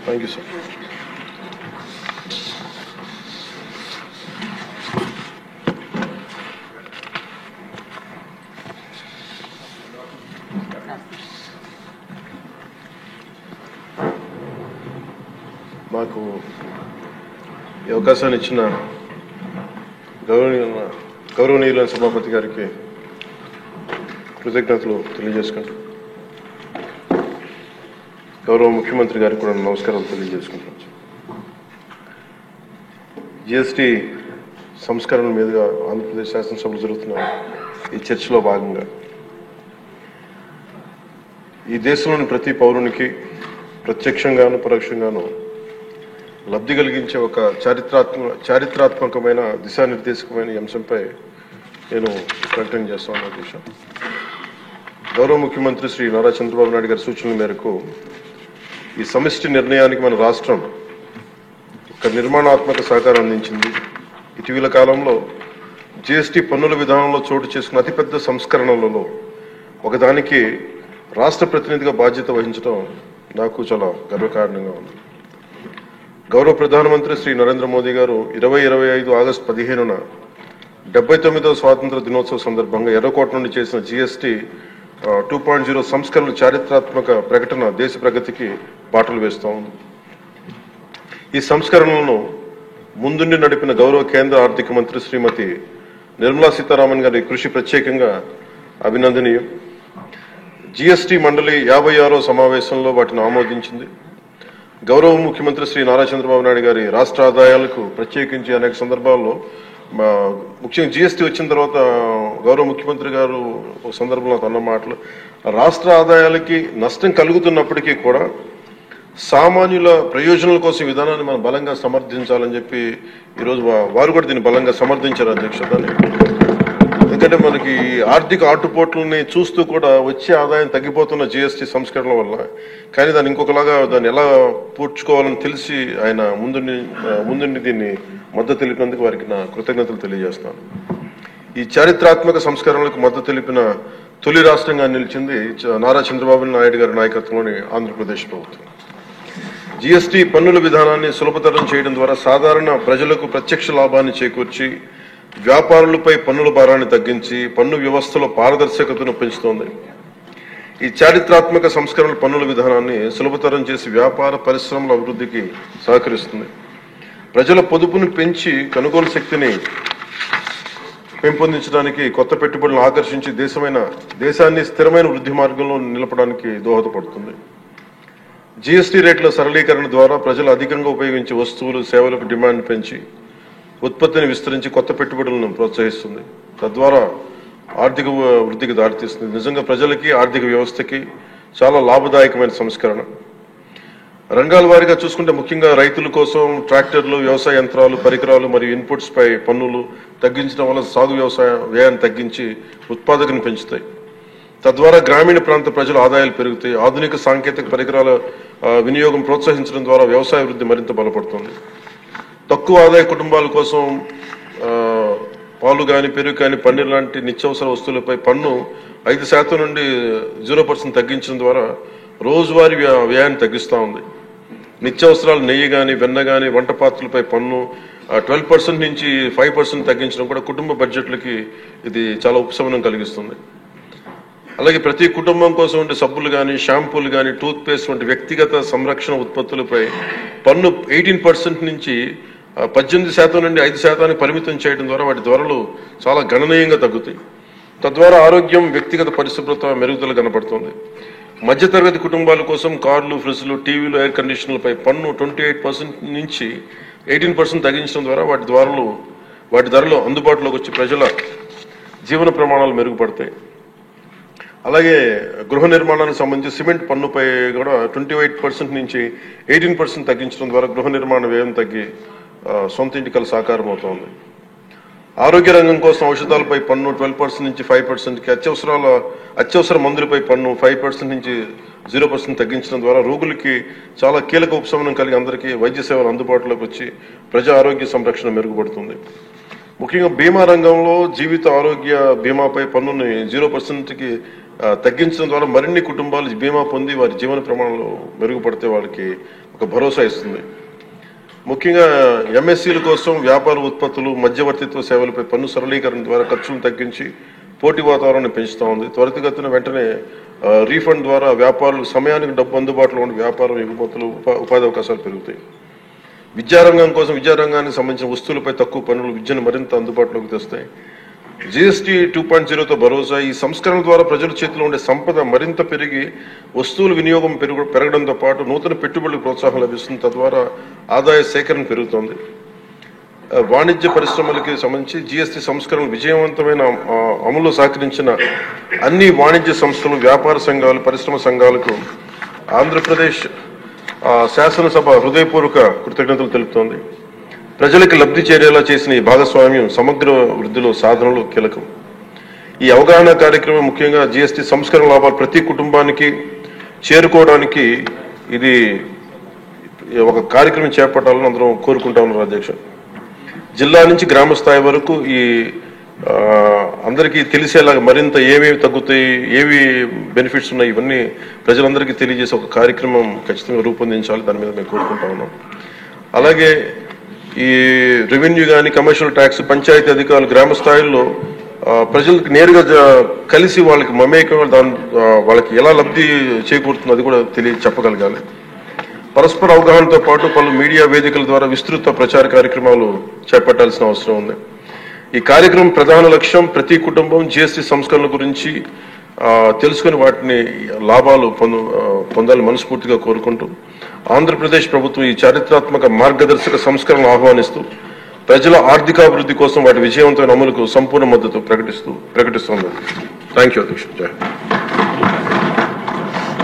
Thank you sir. మాకు ఈ అవకాశాన్ని ఇచ్చిన గౌరవనీయులైన సభాపతి గారికి కృతజ్ఞతలు తెలియజేసుకుంటూ, గౌరవ ముఖ్యమంత్రి గారికి కూడా నమస్కారాలు తెలియజేసుకుంటున్నాను. జిఎస్టీ సంస్కరణ మీదుగా ఆంధ్రప్రదేశ్ శాసనసభలో జరుగుతున్న ఈ చర్చలో భాగంగా ఈ దేశంలోని ప్రతి పౌరునికి ప్రత్యక్షంగాను పరోక్షంగాను లబ్ధి కలిగించే ఒక చారిత్రాత్మకమైన దిశానిర్దేశకమైన అంశంపై నేను ప్రకటన చేస్తాను. ఉద్దేశం గౌరవ ముఖ్యమంత్రి శ్రీ నారా చంద్రబాబు నాయుడు గారి సూచనల మేరకు ఈ సమిష్టి నిర్ణయానికి మన రాష్ట్రం ఒక నిర్మాణాత్మక సహకారం అందించింది. ఇటీవల కాలంలో జిఎస్టీ పన్నుల విధానంలో చోటు చేసుకున్న అతిపెద్ద సంస్కరణలలో ఒకదానికి రాష్ట్ర ప్రతినిధిగా బాధ్యత వహించడం నాకు చాలా గర్వకారణంగా ఉంది. గౌరవ ప్రధానమంత్రి శ్రీ నరేంద్ర మోదీ గారు 2025 ఆగస్టు 15న 79వ స్వాతంత్ర దినోత్సవ సందర్భంగా ఎర్రకోట నుండి చేసిన జిఎస్టీ 2.0 సంస్కరణల చారిత్రాత్మక ప్రకటన దేశ ప్రగతికి బాటలు వేస్తూ ఉంది. ఈ సంస్కరణలను ముందుండి నడిపిన గౌరవ కేంద్ర ఆర్థిక మంత్రి శ్రీమతి నిర్మలా సీతారామన్ గారి కృషి ప్రత్యేకంగా అభినందనీయం. జిఎస్టీ మండలి 56వ సమావేశంలో వాటిని ఆమోదించింది. గౌరవ ముఖ్యమంత్రి శ్రీ నారా చంద్రబాబు నాయుడు గారి రాష్ట్ర ఆదాయాలకు ప్రత్యేకించి అనేక సందర్భాల్లో ముఖ్యంగా జిఎస్టీ వచ్చిన తర్వాత గౌరవ ముఖ్యమంత్రి గారు ఒక సందర్భంలో అన్న మాటలు, రాష్ట్ర ఆదాయాలకి నష్టం కలుగుతున్నప్పటికీ కూడా సామాన్యుల ప్రయోజనాల కోసం విధానాన్ని మనం బలంగా సమర్థించాలని చెప్పి ఈరోజు వారు కూడా దీన్ని బలంగా సమర్థించారు అధ్యక్షతని. ఎందుకంటే మనకి ఆర్థిక ఆటుపోట్లని చూస్తూ కూడా వచ్చే ఆదాయం తగ్గిపోతున్న జిఎస్టీ సంస్కరణల వల్ల, కానీ దాన్ని ఇంకొకలాగా దాన్ని ఎలా పూడ్చుకోవాలని తెలిసి ఆయన ముందుండి దీన్ని మద్దతు తెలిపినందుకు వారికి నా కృతజ్ఞతలు తెలియజేస్తాను. ఈ చారిత్రాత్మక సంస్కరణలకు మద్దతు తెలిపిన తొలి రాష్ట్రంగా నిలిచింది నారా చంద్రబాబు నాయుడు గారి నాయకత్వంలోని ఆంధ్రప్రదేశ్ ప్రభుత్వం. జిఎస్టీ పన్నుల విధానాన్ని సులభతరం చేయడం ద్వారా సాధారణ ప్రజలకు ప్రత్యక్ష లాభాన్ని చేకూర్చి వ్యాపారులపై పన్నుల భారాన్ని తగ్గించి పన్ను వ్యవస్థలో పారదర్శకతను పెంచుతోంది. ఈ చారిత్రాత్మక సంస్కరణ పన్నుల విధానాన్ని సులభతరం చేసి వ్యాపార పరిశ్రమల అభివృద్ధికి సహకరిస్తుంది. ప్రజల పొదుపును పెంచి కొనుగోలు శక్తిని పెంపొందించడానికి, కొత్త పెట్టుబడులను ఆకర్షించి దేశాన్ని స్థిరమైన వృద్ధి మార్గంలో నిలపడానికి దోహదపడుతుంది. జిఎస్టీ రేట్ల సరళీకరణ ద్వారా ప్రజలు అధికంగా ఉపయోగించే వస్తువులు సేవలకు డిమాండ్ పెంచి ఉత్పత్తిని విస్తరించి కొత్త పెట్టుబడులను ప్రోత్సహిస్తుంది. తద్వారా ఆర్థిక వృద్ధికి దారితీస్తుంది. నిజంగా ప్రజలకి ఆర్థిక వ్యవస్థకి చాలా లాభదాయకమైన సంస్కరణ. రంగాల వారీగా చూసుకుంటే ముఖ్యంగా రైతుల కోసం ట్రాక్టర్లు, వ్యవసాయ యంత్రాలు, పరికరాలు మరియు ఇన్పుట్స్ పై పన్నులు తగ్గించడం వల్ల సాగు వ్యవసాయ వ్యయాన్ని తగ్గించి ఉత్పాదకను పెంచుతాయి. తద్వారా గ్రామీణ ప్రాంత ప్రజల ఆదాయాలు పెరుగుతాయి. ఆధునిక సాంకేతిక పరికరాల వినియోగం ప్రోత్సహించడం ద్వారా వ్యవసాయ వృద్ధి మరింత బలపడుతుంది. తక్కువ ఆదాయ కుటుంబాల కోసం పాలు కానీ, పెరుగు కానీ, పన్నీర్ లాంటి నిత్యావసర వస్తువులపై పన్ను 5% నుండి 0% తగ్గించడం ద్వారా రోజువారీ వ్యయాన్ని తగ్గిస్తూ ఉంది. నిత్యావసరాలు నెయ్యి కానీ, వెన్న కానీ, వంట పాత్రలపై పన్ను 12% నుంచి 5% తగ్గించడం కూడా కుటుంబ బడ్జెట్లకి ఇది చాలా ఉపశమనం కలిగిస్తుంది. అలాగే ప్రతి కుటుంబం కోసం ఉండే సబ్బులు కానీ, షాంపూలు కానీ, టూత్ పేస్ట్ వంటి వ్యక్తిగత సంరక్షణ ఉత్పత్తులపై పన్ను 18% నుంచి 18% నుండి 5% పరిమితం చేయడం ద్వారా వాటి ధరలు చాలా గణనీయంగా తగ్గుతాయి. తద్వారా ఆరోగ్యం, వ్యక్తిగత పరిశుభ్రత మెరుగుదల కనపడుతుంది. మధ్యతరగతి కుటుంబాల కోసం కార్లు, ఫ్రిడ్జ్లు, టీవీలు, ఎయిర్ కండిషనర్లపై పన్ను 28% నుంచి 18% తగ్గించడం ద్వారా వాటి ధరలు అందుబాటులోకి వచ్చి ప్రజల జీవన ప్రమాణాలు మెరుగుపడతాయి. అలాగే గృహ నిర్మాణానికి సంబంధించి సిమెంట్ పన్నుపై కూడా 28% నుంచి 18% తగ్గించడం ద్వారా గృహ నిర్మాణ వ్యయం తగ్గి సొంత ఇంటికల సాకారం అవుతోంది. ఆరోగ్య రంగం కోసం ఔషధాలపై పన్ను 12% నుంచి 5%కి, అత్యవసర మందులపై పన్ను 5% నుంచి 0% తగ్గించడం ద్వారా రోగులకి చాలా కీలక ఉపశమనం కలిగి అందరికీ వైద్య సేవలు అందుబాటులోకి వచ్చి ప్రజా ఆరోగ్య సంరక్షణ మెరుగుపడుతుంది. ముఖ్యంగా బీమా రంగంలో జీవిత ఆరోగ్య బీమాపై పన్నుని 0%కి తగ్గించడం ద్వారా మరిన్ని కుటుంబాలు బీమా పొంది వారి జీవన ప్రమాణాలు మెరుగుపడితే వాళ్ళకి ఒక భరోసా ఇస్తుంది. ముఖ్యంగా ఎంఎస్సీల కోసం వ్యాపార ఉత్పత్తులు, మధ్యవర్తిత్వ సేవలపై పన్ను సరళీకరణ ద్వారా ఖర్చులను తగ్గించి పోటీ వాతావరణాన్ని పెంచుతూ ఉంది. త్వరితగతిన వెంటనే రీఫండ్ ద్వారా వ్యాపారులకు సమయానికి డబ్బు అందుబాటులో ఉండే వ్యాపారం, ఎగుమతులు, ఉపాధి అవకాశాలు పెరుగుతాయి. విద్యారంగం కోసం విద్యారంగానికి సంబంధించిన వస్తువులపై తక్కువ పన్నులు విద్యను మరింత అందుబాటులోకి తెస్తాయి. జీఎస్టీ 2.0తో భరోసా. ఈ సంస్కరణ ద్వారా ప్రజల చేతిలో ఉండే సంపద మరింత పెరిగి వస్తువుల వినియోగం పెరగడంతో పాటు నూతన పెట్టుబడులకు ప్రోత్సాహం లభిస్తుంది. తద్వారా ఆదాయ సేకరణ పెరుగుతోంది. వాణిజ్య పరిశ్రమలకి సంబంధించి జీఎస్టీ సంస్కరణ విజయవంతమైన అమలు సహకరించిన అన్ని వాణిజ్య సంస్థలు, వ్యాపార సంఘాలు, పరిశ్రమ సంఘాలకు ఆంధ్రప్రదేశ్ శాసనసభ హృదయపూర్వక కృతజ్ఞతలు తెలుపుతోంది. ప్రజలకు లబ్ధి చేరేలా చేసిన ఈ భాగస్వామ్యం సమగ్ర వృద్ధిలో సాధనలో కీలకం. ఈ అవగాహన కార్యక్రమం ముఖ్యంగా జీఎస్టీ సంస్కరణ లాభాలు ప్రతి కుటుంబానికి చేరుకోవడానికి ఇది ఒక కార్యక్రమం చేపట్టాలని అందరం కోరుకుంటా ఉన్నారు. అధ్యక్ష, జిల్లా నుంచి గ్రామ స్థాయి వరకు ఈ అందరికీ తెలిసేలాగా మరింత ఏమేమి తగ్గుతాయి, ఏవి బెనిఫిట్స్ ఉన్నాయి, ఇవన్నీ ప్రజలందరికీ తెలియజేసే ఒక కార్యక్రమం ఖచ్చితంగా రూపొందించాలి. దాని మీద మేము కోరుకుంటా ఉన్నాం. అలాగే ఈ రెవెన్యూ కానీ, కమర్షియల్ ట్యాక్స్, పంచాయతీ అధికారులు గ్రామ స్థాయిలో ప్రజలకు నేరుగా కలిసి వాళ్ళకి మమేకం వాళ్ళకి ఎలా లబ్ధి చేకూరుతుందో అది కూడా చెప్పగలగాలి. పరస్పర అవగాహనతో పాటు పలు మీడియా వేదికల ద్వారా విస్తృత ప్రచార కార్యక్రమాలు చేపట్టాల్సిన అవసరం ఉంది. ఈ కార్యక్రమం ప్రధాన లక్ష్యం ప్రతి కుటుంబం జీఎస్టీ సంస్కరణల గురించి తెలుసుకుని వాటిని లాభాలు పొందాలని మనస్ఫూర్తిగా కోరుకుంటూ ఆంధ్రప్రదేశ్ ప్రభుత్వం ఈ చారిత్రాత్మక మార్గదర్శక సంస్కరణలు ఆహ్వానిస్తూ ప్రజల ఆర్థికాభివృద్ధి కోసం వాటి విజయవంతమైన అమలుకు సంపూర్ణ మద్దతు ప్రకటిస్తోంది. థ్యాంక్ యూ అధ్యక్ష.